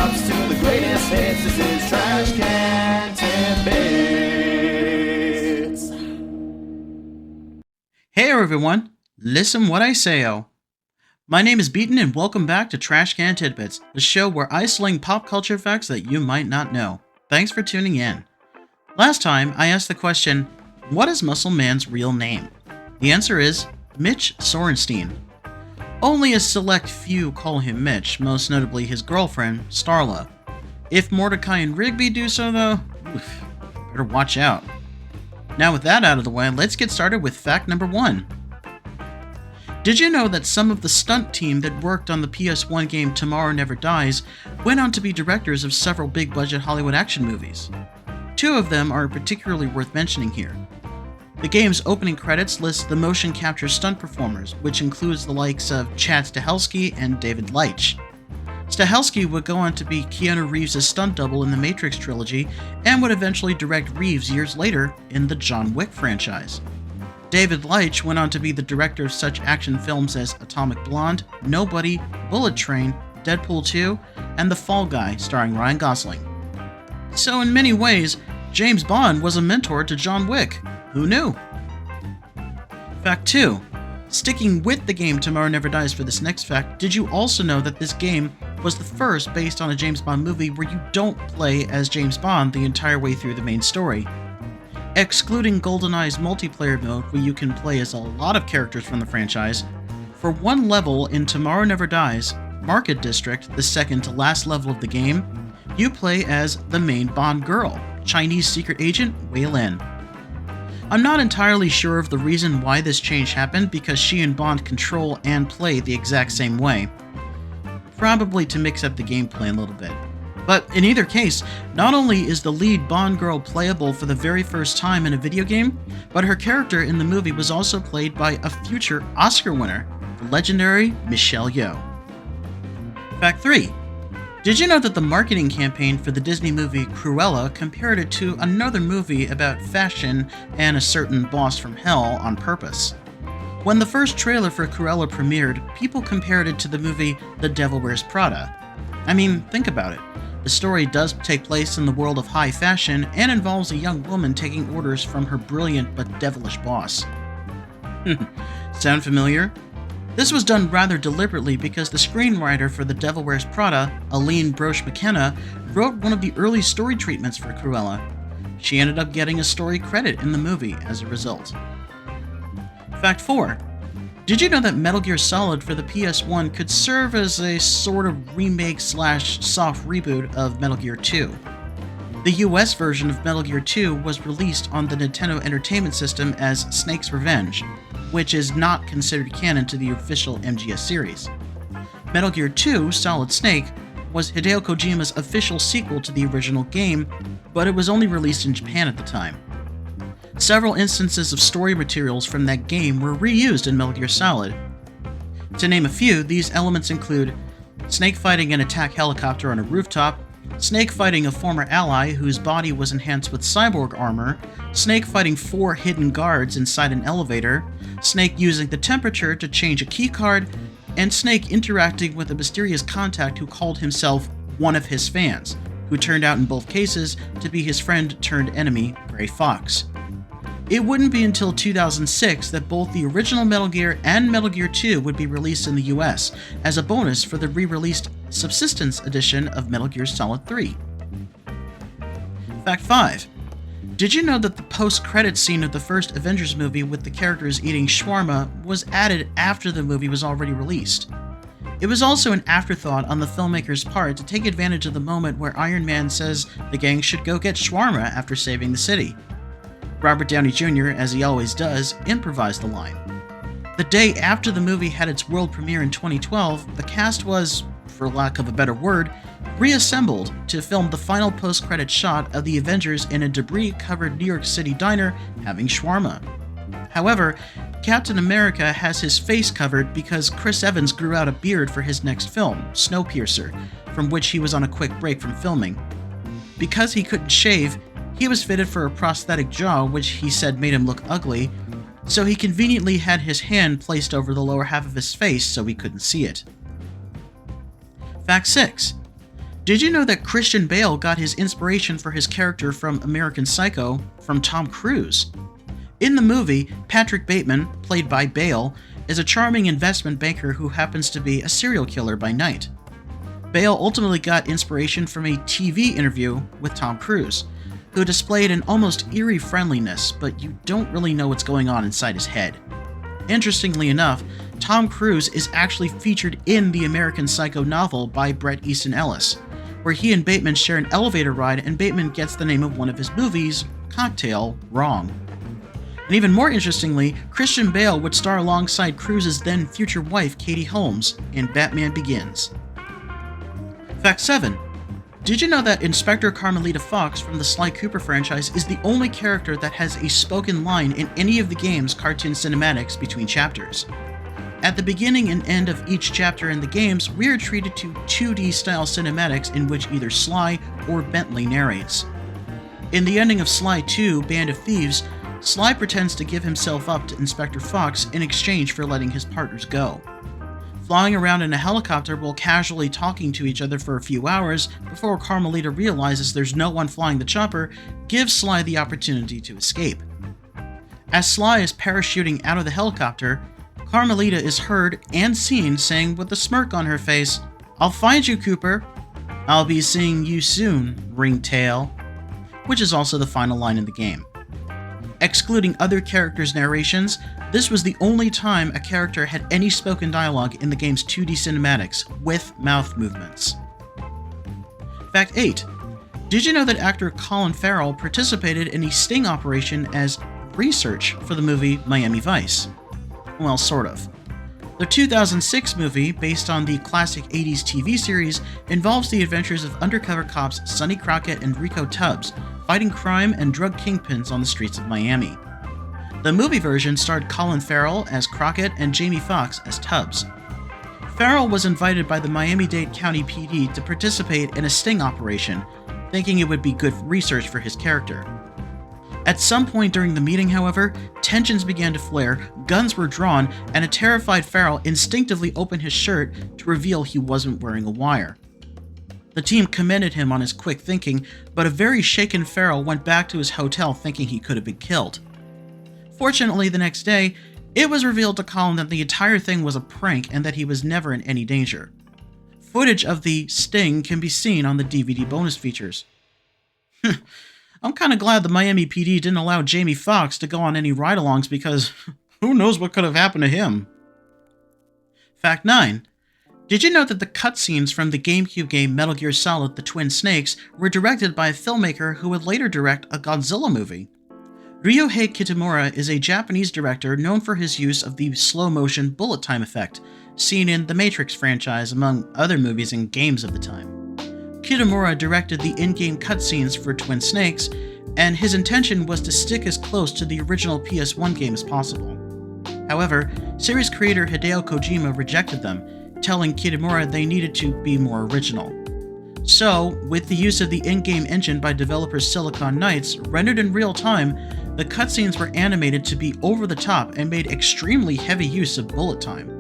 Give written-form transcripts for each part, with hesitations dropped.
drops to the greatest hits. This is Trash Can Tidbits. Hey everyone, listen what I say-o. My name is Beaton and welcome back to Trash Can Tidbits, the show where I sling pop culture facts that you might not know. Thanks for tuning in. Last time, I asked the question, what is Muscle Man's real name? The answer is Mitch Sorenstein. Only a select few call him Mitch, most notably his girlfriend, Starla. If Mordecai and Rigby do so though, better watch out. Now with that out of the way, let's get started with fact number 1. Did you know that some of the stunt team that worked on the PS1 game Tomorrow Never Dies went on to be directors of several big-budget Hollywood action movies? 2 of them are particularly worth mentioning here. The game's opening credits list the motion capture stunt performers, which includes the likes of Chad Stahelski and David Leitch. Stahelski would go on to be Keanu Reeves' stunt double in the Matrix trilogy and would eventually direct Reeves years later in the John Wick franchise. David Leitch went on to be the director of such action films as Atomic Blonde, Nobody, Bullet Train, Deadpool 2, and The Fall Guy starring Ryan Gosling. So in many ways, James Bond was a mentor to John Wick. Who knew? Fact 2. Sticking with the game Tomorrow Never Dies for this next fact, did you also know that this game was the first based on a James Bond movie where you don't play as James Bond the entire way through the main story? Excluding GoldenEye's multiplayer mode, where you can play as a lot of characters from the franchise, for one level in Tomorrow Never Dies, Market District, the second to last level of the game, you play as the main Bond girl, Chinese secret agent Wei Lin. I'm not entirely sure of the reason why this change happened because she and Bond control and play the exact same way. Probably to mix up the gameplay a little bit. But in either case, not only is the lead Bond girl playable for the very first time in a video game, but her character in the movie was also played by a future Oscar winner, the legendary Michelle Yeoh. Fact 3. Did you know that the marketing campaign for the Disney movie Cruella compared it to another movie about fashion and a certain boss from hell on purpose? When the first trailer for Cruella premiered, people compared it to the movie The Devil Wears Prada. I mean, think about it. The story does take place in the world of high fashion and involves a young woman taking orders from her brilliant but devilish boss. Sound familiar? This was done rather deliberately because the screenwriter for The Devil Wears Prada, Aline Brosh McKenna, wrote one of the early story treatments for Cruella. She ended up getting a story credit in the movie as a result. Fact 4. Did you know that Metal Gear Solid for the PS1 could serve as a sort of remake/soft reboot of Metal Gear 2? The US version of Metal Gear 2 was released on the Nintendo Entertainment System as Snake's Revenge, which is not considered canon to the official MGS series. Metal Gear 2 Solid Snake was Hideo Kojima's official sequel to the original game, but it was only released in Japan at the time. Several instances of story materials from that game were reused in Metal Gear Solid. To name a few, these elements include Snake fighting an attack helicopter on a rooftop, Snake fighting a former ally whose body was enhanced with cyborg armor, Snake fighting 4 hidden guards inside an elevator, Snake using the temperature to change a keycard, and Snake interacting with a mysterious contact who called himself one of his fans, who turned out in both cases to be his friend turned enemy, Gray Fox. It wouldn't be until 2006 that both the original Metal Gear and Metal Gear 2 would be released in the US as a bonus for the re-released Subsistence edition of Metal Gear Solid 3. Fact 5. Did you know that the post-credits scene of the first Avengers movie with the characters eating shawarma was added after the movie was already released? It was also an afterthought on the filmmaker's part to take advantage of the moment where Iron Man says the gang should go get shawarma after saving the city. Robert Downey Jr., as he always does, improvised the line. The day after the movie had its world premiere in 2012, the cast was, for lack of a better word, reassembled to film the final post-credit shot of the Avengers in a debris-covered New York City diner having shawarma. However, Captain America has his face covered because Chris Evans grew out a beard for his next film, Snowpiercer, from which he was on a quick break from filming. Because he couldn't shave, he was fitted for a prosthetic jaw, which he said made him look ugly, so he conveniently had his hand placed over the lower half of his face so we couldn't see it. Fact 6. Did you know that Christian Bale got his inspiration for his character from American Psycho from Tom Cruise? In the movie, Patrick Bateman, played by Bale, is a charming investment banker who happens to be a serial killer by night. Bale ultimately got inspiration from a TV interview with Tom Cruise, who displayed an almost eerie friendliness, but you don't really know what's going on inside his head. Interestingly enough, Tom Cruise is actually featured in the American Psycho novel by Bret Easton Ellis, where he and Bateman share an elevator ride and Bateman gets the name of one of his movies, Cocktail, wrong. And even more interestingly, Christian Bale would star alongside Cruise's then future wife, Katie Holmes, in Batman Begins. Fact 7. Did you know that Inspector Carmelita Fox from the Sly Cooper franchise is the only character that has a spoken line in any of the game's cartoon cinematics between chapters? At the beginning and end of each chapter in the games, we are treated to 2D-style cinematics in which either Sly or Bentley narrates. In the ending of Sly 2: Band of Thieves, Sly pretends to give himself up to Inspector Fox in exchange for letting his partners go. Flying around in a helicopter while casually talking to each other for a few hours before Carmelita realizes there's no one flying the chopper gives Sly the opportunity to escape. As Sly is parachuting out of the helicopter, Carmelita is heard and seen saying with a smirk on her face, "I'll find you, Cooper. I'll be seeing you soon, Ringtail," which is also the final line in the game. Excluding other characters' narrations, this was the only time a character had any spoken dialogue in the game's 2D cinematics, with mouth movements. Fact 8. Did you know that actor Colin Farrell participated in a sting operation as research for the movie Miami Vice? Well, sort of. The 2006 movie, based on the classic 80s TV series, involves the adventures of undercover cops Sonny Crockett and Rico Tubbs, fighting crime and drug kingpins on the streets of Miami. The movie version starred Colin Farrell as Crockett and Jamie Foxx as Tubbs. Farrell was invited by the Miami-Dade County PD to participate in a sting operation, thinking it would be good research for his character. At some point during the meeting, however, tensions began to flare, guns were drawn, and a terrified Farrell instinctively opened his shirt to reveal he wasn't wearing a wire. The team commended him on his quick thinking, but a very shaken Farrell went back to his hotel thinking he could have been killed. Fortunately, the next day, it was revealed to Colin that the entire thing was a prank and that he was never in any danger. Footage of the sting can be seen on the DVD bonus features. I'm kind of glad the Miami PD didn't allow Jamie Foxx to go on any ride-alongs because who knows what could have happened to him. Fact 9. Did you know that the cutscenes from the GameCube game Metal Gear Solid: The Twin Snakes were directed by a filmmaker who would later direct a Godzilla movie? Ryohei Kitamura is a Japanese director known for his use of the slow-motion bullet time effect, seen in the Matrix franchise among other movies and games of the time. Kitamura directed the in-game cutscenes for Twin Snakes, and his intention was to stick as close to the original PS1 game as possible. However, series creator Hideo Kojima rejected them, telling Kitamura they needed to be more original. So, with the use of the in-game engine by developers Silicon Knights, rendered in real time, the cutscenes were animated to be over the top and made extremely heavy use of bullet time.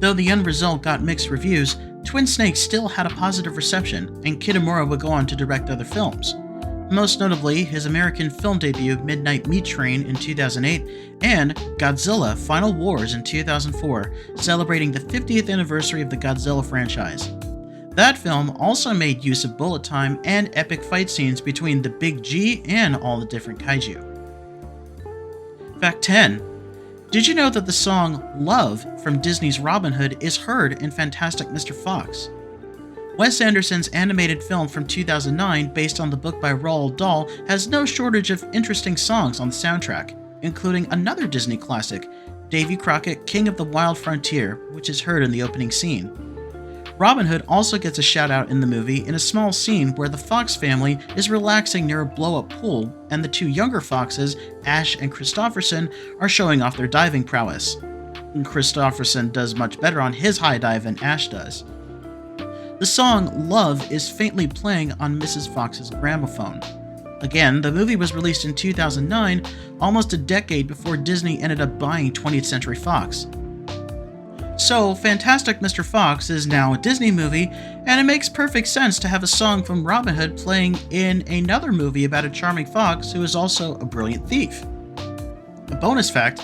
Though the end result got mixed reviews, Twin Snakes still had a positive reception, and Kitamura would go on to direct other films. Most notably, his American film debut Midnight Meat Train in 2008, and Godzilla Final Wars in 2004, celebrating the 50th anniversary of the Godzilla franchise. That film also made use of bullet time and epic fight scenes between the Big G and all the different kaiju. Fact 10. Did you know that the song Love from Disney's Robin Hood is heard in Fantastic Mr. Fox? Wes Anderson's animated film from 2009, based on the book by Roald Dahl, has no shortage of interesting songs on the soundtrack, including another Disney classic, Davy Crockett, King of the Wild Frontier, which is heard in the opening scene. Robin Hood also gets a shout-out in the movie in a small scene where the Fox family is relaxing near a blow-up pool, and the two younger foxes, Ash and Christopherson, are showing off their diving prowess. And Christopherson does much better on his high dive than Ash does. The song Love is faintly playing on Mrs. Fox's gramophone. Again, the movie was released in 2009, almost a decade before Disney ended up buying 20th Century Fox. So, Fantastic Mr. Fox is now a Disney movie, and it makes perfect sense to have a song from Robin Hood playing in another movie about a charming fox who is also a brilliant thief. A bonus fact,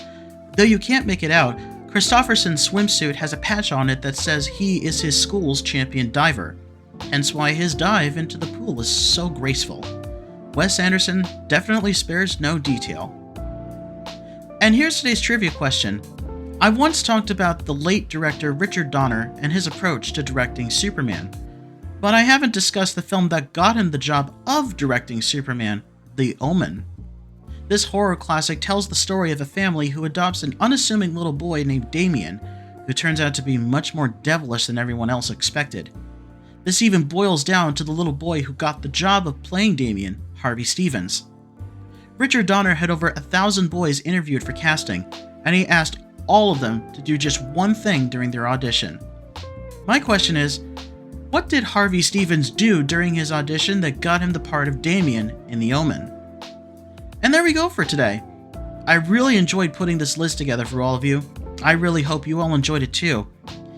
though you can't make it out, Christopherson's swimsuit has a patch on it that says he is his school's champion diver, hence why his dive into the pool is so graceful. Wes Anderson definitely spares no detail. And here's today's trivia question. I once talked about the late director Richard Donner and his approach to directing Superman, but I haven't discussed the film that got him the job of directing Superman, The Omen. This horror classic tells the story of a family who adopts an unassuming little boy named Damien, who turns out to be much more devilish than everyone else expected. This even boils down to the little boy who got the job of playing Damien, Harvey Stevens. Richard Donner had over 1,000 boys interviewed for casting, and he asked all of them to do just one thing during their audition. My question is, what did Harvey Stevens do during his audition that got him the part of Damien in The Omen? And there we go for today. I really enjoyed putting this list together for all of you. I really hope you all enjoyed it too.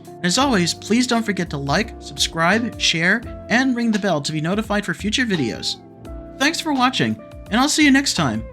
And as always, please don't forget to like, subscribe, share, and ring the bell to be notified for future videos. Thanks for watching, and I'll see you next time.